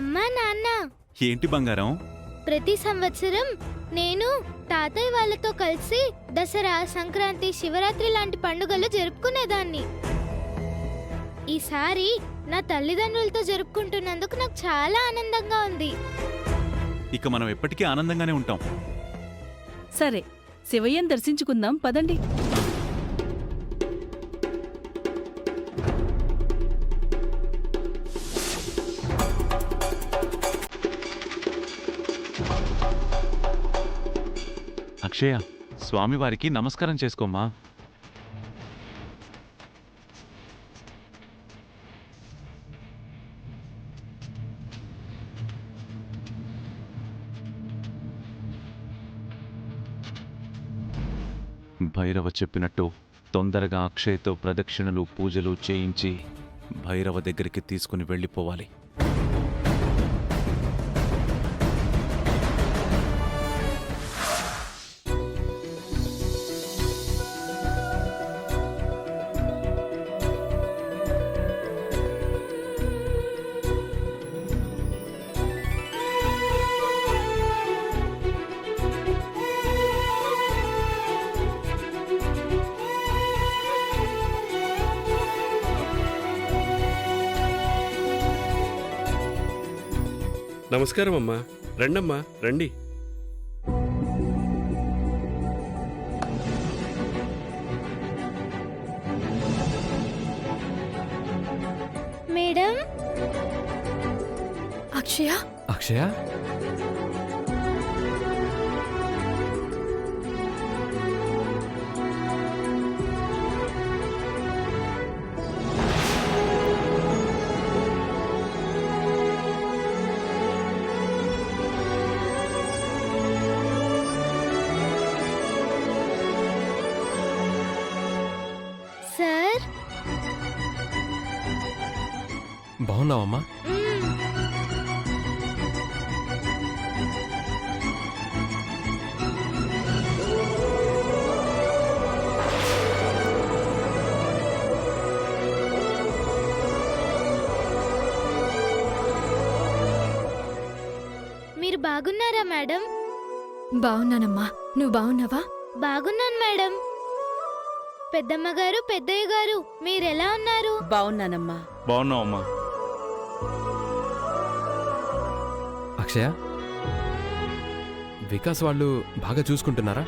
అమ్మా నాన్న, ఏంటి బంగారం? ప్రతి సంవత్సరం నేను తాతయ్య వాళ్ళతో కలిసి దసరా, సంక్రాంతి, శివరాత్రి లాంటి పండుగలు జరుపుకునేదాన్ని. ఈసారి నా తల్లిదండ్రులతో జరుపుకుంటున్నందుకు నాకు చాలా ఆనందంగా ఉంది. ఇక మనం ఎప్పటికీ ఆనందంగానే ఉంటాం. సరే, శివయ్యను దర్శించుకుందాం పదండి. అక్షయ, స్వామివారికి నమస్కారం చేసుకోమ్మా. భైరవ చెప్పినట్టు తొందరగా అక్షయ్తో ప్రదక్షిణలు, పూజలు చేయించి భైరవ దగ్గరికి తీసుకుని వెళ్ళిపోవాలి. నమస్కారం అమ్మా. రండమ్మా, రండి. మేడం. అక్షయ, అక్షయ, సార్, బాగున్నావమ్మా? మీరు బాగున్నారా మేడం? బాగున్నానమ్మా. నువ్వు బాగున్నావా? బాగున్నాను మేడం. పెద్దమ్మ గారు, పెద్దయ్య గారు, మీరెలా ఉన్నారు? బావున్నానమ్మా. బాగున్నావమ్మా. అక్షయ, వికాస్ వాళ్ళు బాగా చూసుకుంటున్నారా?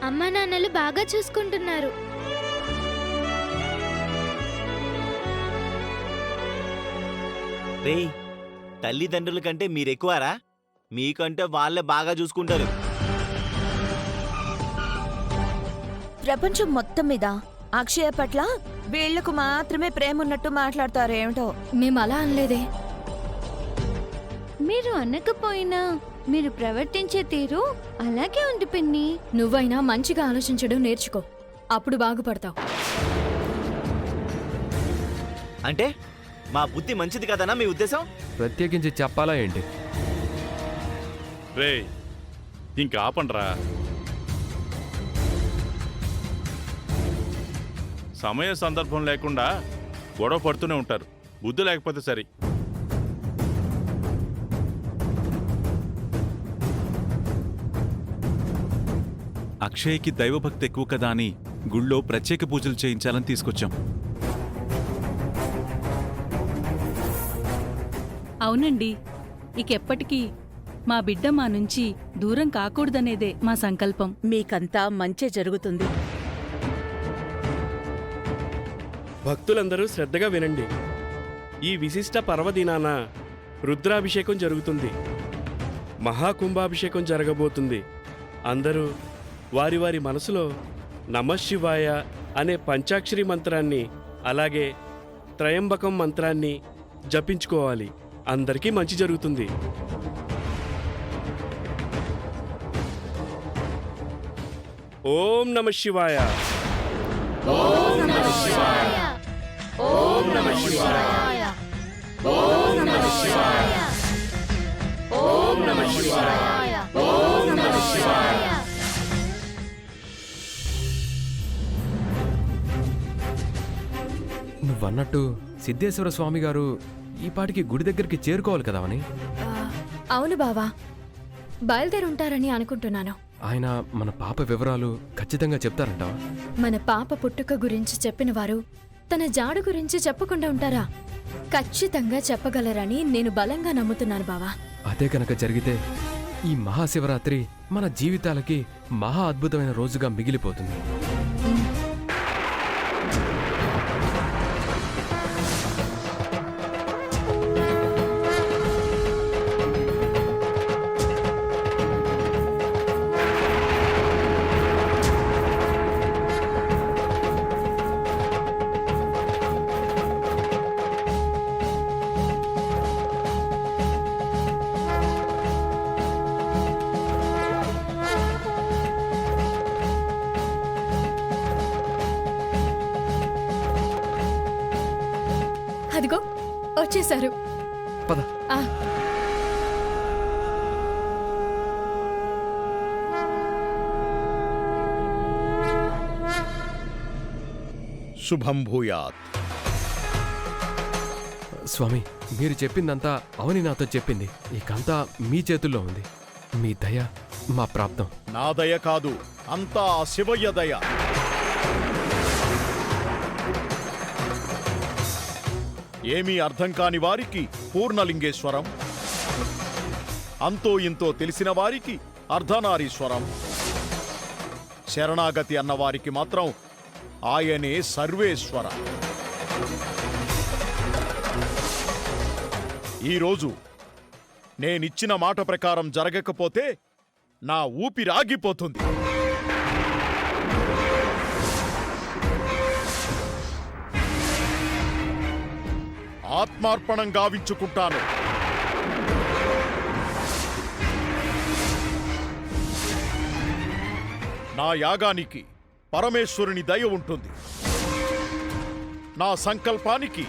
అమ్మా నాన్నలు బాగా చూసుకుంటున్నారు. రేయ్, తల్లిదండ్రుల కంటే మీరెక్కువారా? మీకంటే వాళ్ళే బాగా చూసుకుంటారు. ప్రపంచం మొత్తం మీద అక్షయ పట్ల వీళ్లకు మాత్రమే ప్రేమ ఉన్నట్టు మాట్లాడతారు ఏమిటో. మేము అలా అనలేదే. మీరు అనకపోయినా మీరు ప్రవర్తించే తీరు అలాగే ఉంది పిన్ని. నువ్వైనా మంచిగా ఆలోచించడం నేర్చుకో, అప్పుడు బాగుపడతావు. అంటే మా బుద్ధి మంచిది కదనా మీ ఉద్దేశం? ప్రత్యేకించి చెప్పాలా ఏంటి? రే, ఇంక ఆపండ్రా. సమయ సందర్భం లేకుండా గొడవ పడుతూనే ఉంటారు. బుద్ధి లేకపోతే సరి. అక్షయ్కి దైవభక్తి ఎక్కువ కదా అని గుళ్ళో ప్రత్యేక పూజలు చేయించాలని తీసుకొచ్చాం. అవునండి, ఇకెప్పటికీ మా బిడ్డ మా నుంచి దూరం కాకూడదనేదే మా సంకల్పం. మీకంతా మంచే జరుగుతుంది. భక్తులందరూ శ్రద్ధగా వినండి. ఈ విశిష్ట పర్వదినాన రుద్రాభిషేకం జరుగుతుంది. మహాకుంభాభిషేకం జరగబోతుంది. అందరూ వారి వారి మనసులో నమఃశివాయ అనే పంచాక్షరి మంత్రాన్ని, అలాగే త్రయంబకం మంత్రాన్ని జపించుకోవాలి. అందరికీ మంచి జరుగుతుంది. ఓం నమః శివాయ. ఓం నమః శివాయ. ఓం నమః శివాయ. ఓం నమః శివాయ. ఓం నమః శివాయ. ఓం నమః శివాయ. నువ్వన్నట్టు సిద్ధేశ్వర స్వామి గారు ఈ పాటికి గుడి దగ్గరికి చేరుకోవాలి కదా అని. అవును బావా, బయలుదేరుంటారని అనుకుంటున్నాను. ఆయన మన పాప వివరాలు ఖచ్చితంగా చెప్తారంటావా? మన పాప పుట్టుక గురించి చెప్పిన వారు తన జాడు గురించి చెప్పకుండా ఉంటారా? ఖచ్చితంగా చెప్పగలరని నేను బలంగా నమ్ముతున్నాను బావా. అదే కనుక జరిగితే ఈ మహాశివరాత్రి మన జీవితాలకి మహా అద్భుతమైన రోజుగా మిగిలిపోతుంది. అదిగో వచ్చేశారు. పద. ఆ, శుభం భూయాత్. స్వామి, మీరు చెప్పిందంతా అవని నాతో చెప్పింది. ఇకంతా మీ చేతుల్లో ఉంది. మీ దయ మా ప్రాప్తం. నా దయ కాదు, అంతా ఆ శివయ్య దయ. ఏమీ అర్థం కాని వారికి పూర్ణలింగేశ్వరం, అంతో ఇంతో తెలిసిన వారికి అర్ధనారీశ్వరం, శరణాగతి అన్నవారికి మాత్రం ఆయనే సర్వేశ్వర. ఈరోజు నేనిచ్చిన మాట ప్రకారం జరగకపోతే నా ఊపిరాగిపోతుంది. ఆత్మార్పణం గావించుకుంటాను. నా యాగానికి పరమేశ్వరుని దయ ఉంటుంది. నా సంకల్పానికి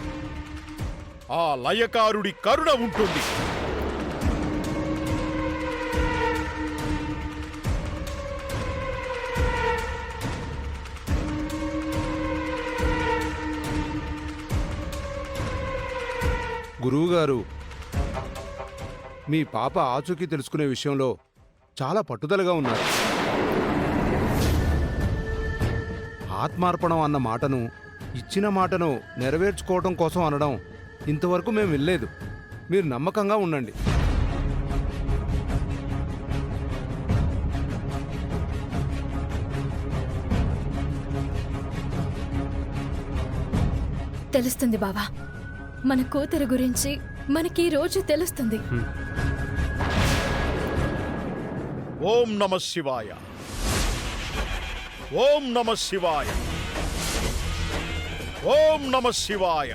ఆ లయకారుడి కరుణ ఉంటుంది. గురువుగారు, మీ పాప ఆచూకీ తెలుసుకునే విషయంలో చాలా పట్టుదలగా ఉన్నారు. ఆత్మార్పణం అన్న మాటను, ఇచ్చిన మాటను నెరవేర్చుకోవడం కోసం అనడం ఇంతవరకు మేము వినలేదు. మీరు నమ్మకంగా ఉండండి. తెలుస్తుంది బావా. మన కూతురు గురించి మనకి రోజు తెలుస్తుంది. ఓం నమ శివాయ. ఓం నమ శివాయ. ఓం నమ శివాయ.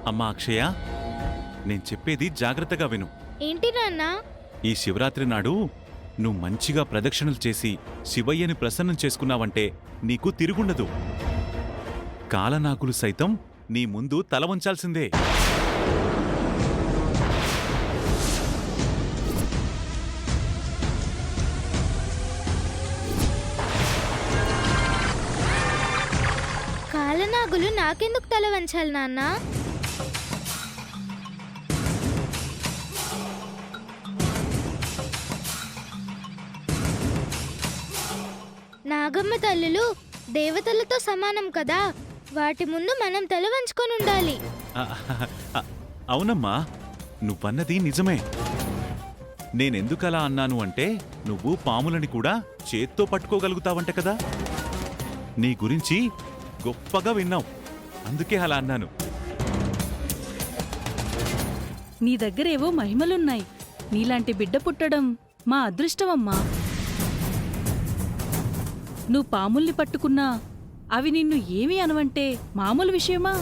అమ్మా అక్షయ, నేను చెప్పేది జాగ్రత్తగా విను. ఏంటి నాన్న? ఈ శివరాత్రి నాడు నువ్వు మంచిగా ప్రదక్షిణలు చేసి శివయ్యని ప్రసన్నం చేసుకున్నావంటే నీకు తిరుగుండదు. కాలనాకులు సైతం నీ ముందు తల వంచాల్సిందే. కాలనాగులు నాకెందుకు తల వంచాలి నాన్న? నాగమ్మ తల్లులు దేవతలతో సమానం కదా, వాటి ముందు మనం తల వంచుకొని ఉండాలి. అవునమ్మా, నువ్వన్నది నిజమే. నేనెందుకలా అన్నాను అంటే, నువ్వు పాములని కూడా చేత్తో పట్టుకోగలుగుతావంట కదా. నీ గురించి గొప్పగా విన్నావు, అందుకే అలా అన్నాను. నీ దగ్గరేవో మహిమలున్నాయి. నీలాంటి బిడ్డ పుట్టడం మా అదృష్టమమ్మా. నువ్వు పాముల్ని పట్టుకున్నా అవి నిన్ను ఏమీ అనవంటే మామూలు విషయమా?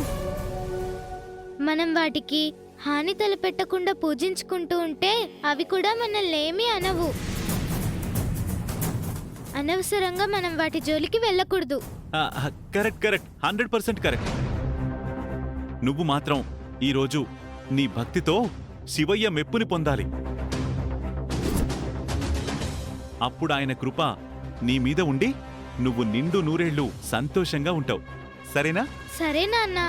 మనం వాటికి హాని తలపెట్టకుండా పూజించుకుంటూ ఉంటే అవి కూడా మనల్ని ఏమీ అనవు. అనవసరంగా మనం వాటి జోలికి వెళ్ళకూడదు. Correct 100% correct. నువ్వు మాత్రం ఈరోజు నీ భక్తితో శివయ్య మెప్పుని పొందాలి. అప్పుడు ఆయన కృప నీ మీద ఉండి నువ్వు నిండు నూరేళ్లు సంతోషంగా ఉంటావు. సరేనా? సరే నాన్న.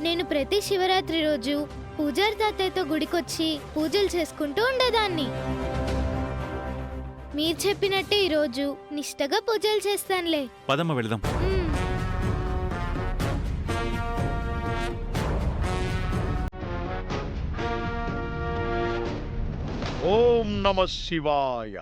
నేను ప్రతి శివరాత్రి రోజు పూజారి తాతయ్యతో గుడికొచ్చి పూజలు చేసుకుంటూ ఉండేదాన్ని. మీరు చెప్పినట్టే ఈరోజు నిష్టగా పూజలు చేస్తానులే. పదమ్మ వెళదాం. ఓం నమ శివాయ.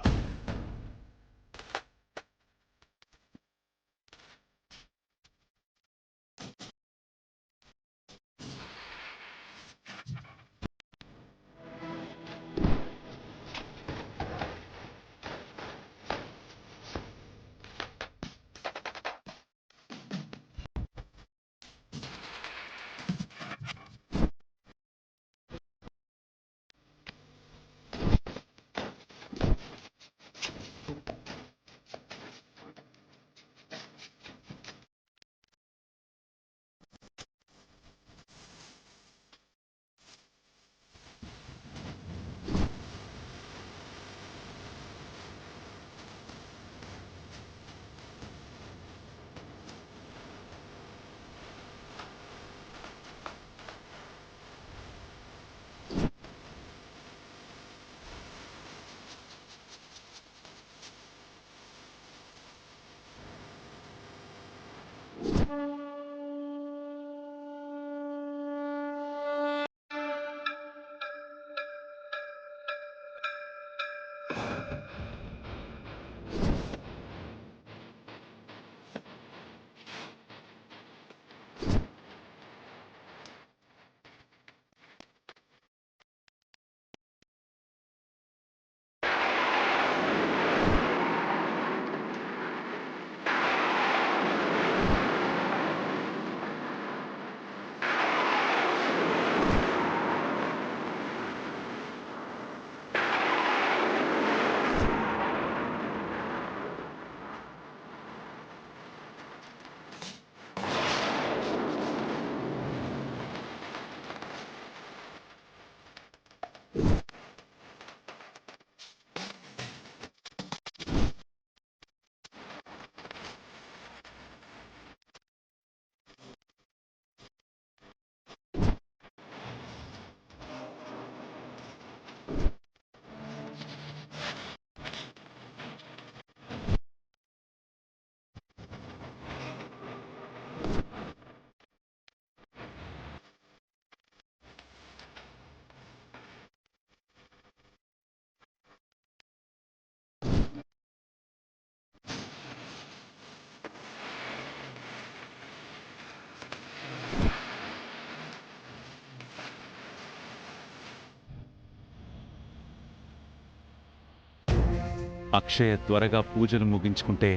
అక్షయ త్వరగా పూజలు ముగించుకుంటే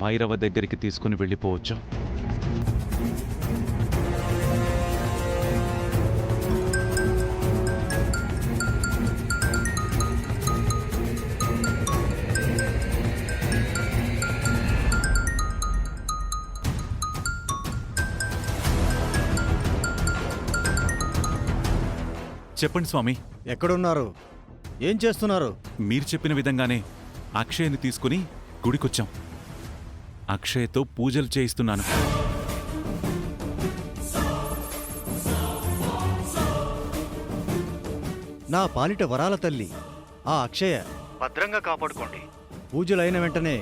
భైరవ దగ్గరికి తీసుకుని వెళ్ళిపోవచ్చు. చెప్పండి స్వామి. ఎక్కడున్నారు? ఏం చేస్తున్నారు? మీరు చెప్పిన విధంగానే అక్షయ్ని తీసుకుని గుడికొచ్చాం. అక్షయ్తో పూజలు చేయిస్తున్నాను. నా పాలిట వరాల తల్లి ఆ అక్షయ భద్రంగా కాపాడుకోండి. పూజలైన వెంటనే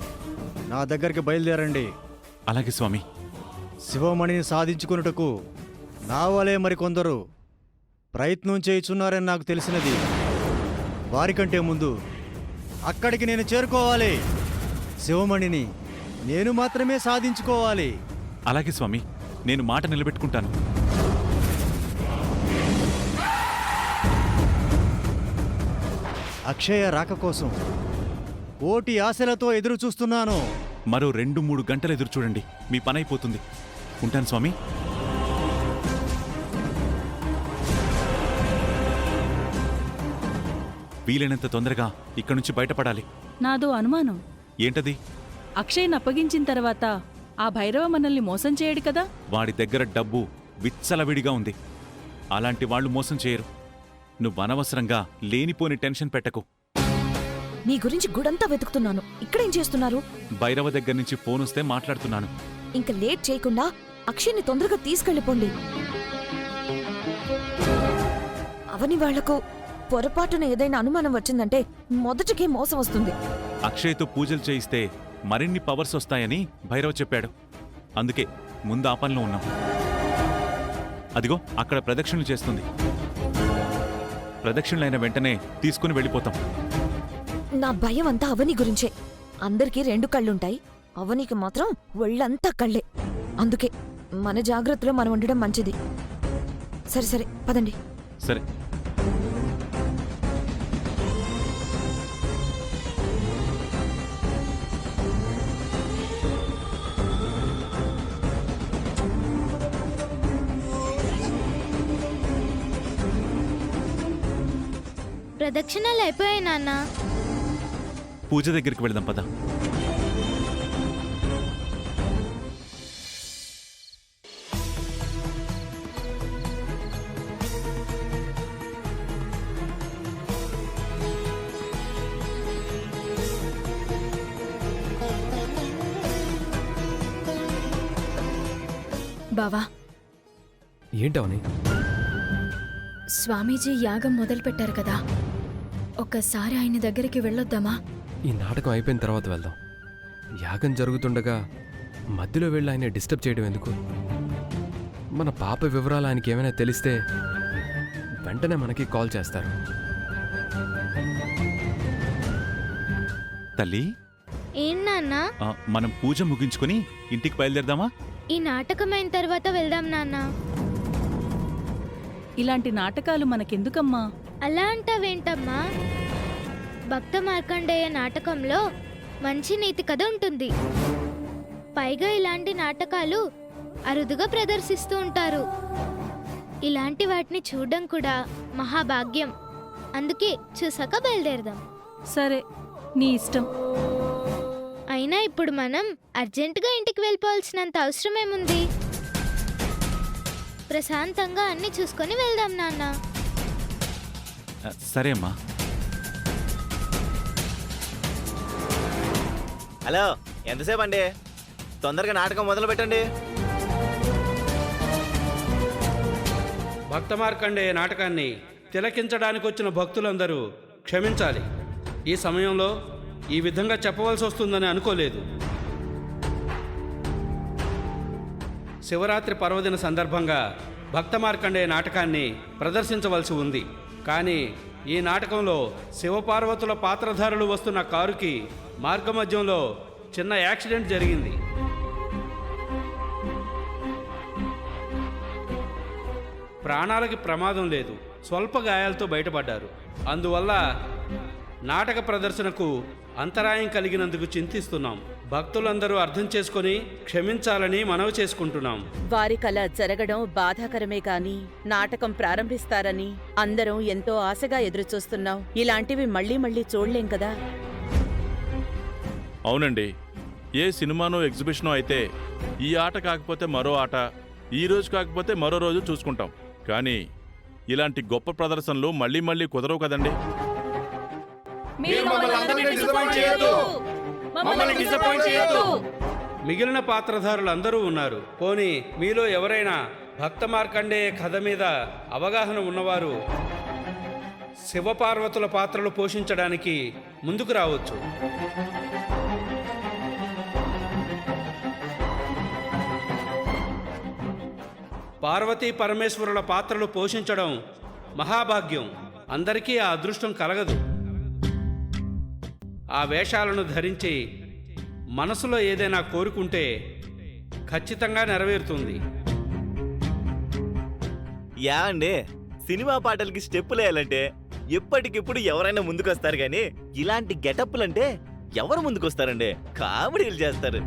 నా దగ్గరికి బయలుదేరండి. అలాగే స్వామి. శివమణిని సాధించుకున్నటకు నా వలే మరికొందరు ప్రయత్నం చేయుచున్నారని నాకు తెలిసినది. వారికంటే ముందు అక్కడికి నేను చేరుకోవాలి. శివమణిని నేను మాత్రమే సాధించుకోవాలి. అలాగే స్వామి, నేను మాట నిలబెట్టుకుంటాను. అక్షయ రాక కోసం కోటి ఆశలతో ఎదురు చూస్తున్నాను. మరో 2-3 గంటలు ఎదురు చూడండి, మీ పనైపోతుంది. ఉంటాను స్వామి. వీలైనంత తొందరగా ఇక్కడి నుంచి బయటపడాలి. నాదో అనుమానం. ఏంటది? అక్షయ్ని అప్పగించిన తర్వాత ఆ భైరవ మనల్ని మోసం చేయడు కదా? వాడి దగ్గర డబ్బు విచ్చలవిడిగా ఉంది. అలాంటి వాళ్ళు మోసం చేయరు. నువ్వు అనవసరంగా లేనిపోని టెన్షన్ పెట్టకు. మీ గురించి గుడంతా వెతుకుతున్నాను. ఇక్కడేం చేస్తున్నారు? భైరవ దగ్గర నుంచి ఫోన్ వస్తే మాట్లాడుతున్నాను. ఇంకా లేట్ చేయకుండా అక్షయ్ని తొందరగా తీసుకెళ్ళిపోండి. అవని వాళ్లకు పొరపాటున ఏదైనా అనుమానం వచ్చిందంటే మొదటికే మోసం వస్తుంది. అక్షయ్తో పూజలు చేయిస్తే మరిన్ని పవర్స్ వస్తాయని భైరవ చెప్పాడు. అందుకే ముందు ఆ పనిలో ఉన్నాం. అదిగో అక్కడ ప్రదక్షిణలు చేస్తుంది. ప్రదక్షిణలైన వెంటనే తీసుకుని వెళ్ళిపోతాం. నా భయం అంతా అవని గురించే. అందరికీ 2 కళ్ళుంటాయి, అవనికి మాత్రం ఒళ్ళంతా కళ్ళే. అందుకే మన జాగ్రత్తలో మనం ఉండడం మంచిది. సరే సరే పదండి. సరే. ప్రదక్షిణాలు అయిపోయాయి నాన్న. పూజ దగ్గరికి వెళ్దాం పద. బావా, ఏంటవని? స్వామీజీ యాగం మొదలుపెట్టారు కదా, ఒక్కసారి ఆయన దగ్గరికి వెళ్ళొద్దామా? ఈ నాటకం అయిపోయిన తర్వాత వెళ్దాం. యాగం జరుగుతుండగా మధ్యలో వెళ్ళి ఆయన డిస్టర్బ్ చేయడం ఎందుకు? మన పాప వివరాలు ఆయనకి ఏమైనా తెలిస్తే వెంటనే మనకి కాల్ చేస్తారు. తల్లి, ఏం నాన్న? మనం పూజ ముగించుకుని ఇంటికి బయలుదేరదామా? ఈ నాటకం అయిన తర్వాత వెళ్దాం నాన్న. ఇలాంటి నాటకాలు మనకెందుకమ్మా? అలా అంటావేంటమ్మా? భక్త మార్కండేయ నాటకంలో మంచి నీతి కథ ఉంటుంది. పైగా ఇలాంటి నాటకాలు అరుదుగా ప్రదర్శిస్తూ ఉంటారు. ఇలాంటి వాటిని చూడడం కూడా మహాభాగ్యం. అందుకే చూసాక బయలుదేరదాం. సరే, నీ ఇష్టం. అయినా ఇప్పుడు మనం అర్జెంటుగా ఇంటికి వెళ్ళిపోవాల్సినంత అవసరం ఏముంది? ప్రశాంతంగా అన్ని చూసుకొని వెళ్దాం నాన్న. సరే అమ్మా. హలో, ఎంతసేపు అండి? తొందరగా నాటకం మొదలు పెట్టండి. భక్త మార్కండేయ నాటకాన్ని తిలకించడానికి వచ్చిన భక్తులందరూ క్షమించాలి. ఈ సమయంలో ఈ విధంగా చెప్పవలసి వస్తుందని అనుకోలేదు. శివరాత్రి పర్వదిన సందర్భంగా భక్త మార్కండేయ నాటకాన్ని ప్రదర్శించవలసి ఉంది. కానీ ఈ నాటకంలో శివపార్వతుల పాత్రధారులు వస్తున్న కారుకి మార్గమధ్యంలో చిన్న యాక్సిడెంట్ జరిగింది. ప్రాణాలకి ప్రమాదం లేదు, స్వల్ప గాయాలతో బయటపడ్డారు. అందువల్ల నాటక ప్రదర్శనకు అంతరాయం కలిగినందుకు చింతిస్తున్నాం. భక్తులందరూ అర్థం చేసుకొని క్షమించాలని మనవి చేసుకుంటున్నాం. వారికలా జరగడం బాధాకరమే కాని నాటకం ప్రారంభిస్తారని అందరం ఎంతో ఆశగా ఎదురుచూస్తున్నాం. ఇలాంటివి మళ్ళీ మళ్ళీ చూడలేం కదా. అవునండి, ఏ సినిమానో ఎగ్జిబిషనో అయితే ఈ ఆట కాకపోతే మరో ఆట, ఈ రోజు కాకపోతే మరో రోజు చూసుకుంటాం. కానీ ఇలాంటి గొప్ప ప్రదర్శనలు మళ్ళీ మళ్ళీ కుదరవు కదండి. మిగిలిన పాత్రధారులు అందరూ ఉన్నారు. పోనీ మీలో ఎవరైనా భక్త మార్కండేయ కథ మీద అవగాహన ఉన్నవారు శివపార్వతుల పాత్రలు పోషించడానికి ముందుకు రావచ్చు. పార్వతీ పరమేశ్వరుల పాత్రలు పోషించడం మహాభాగ్యం. అందరికీ ఆ అదృష్టం కలగదు. ఆ వేషాలను ధరించి మనసులో ఏదైనా కోరుకుంటే ఖచ్చితంగా నెరవేరుతుంది. యా అండి, సినిమా పాటలకి స్టెప్పులు వేయాలంటే ఎప్పటికిప్పుడు ఎవరైనా ముందుకొస్తారు, కానీ ఇలాంటి గెటప్లంటే ఎవరు ముందుకొస్తారండి? కామెడీలు చేస్తారు.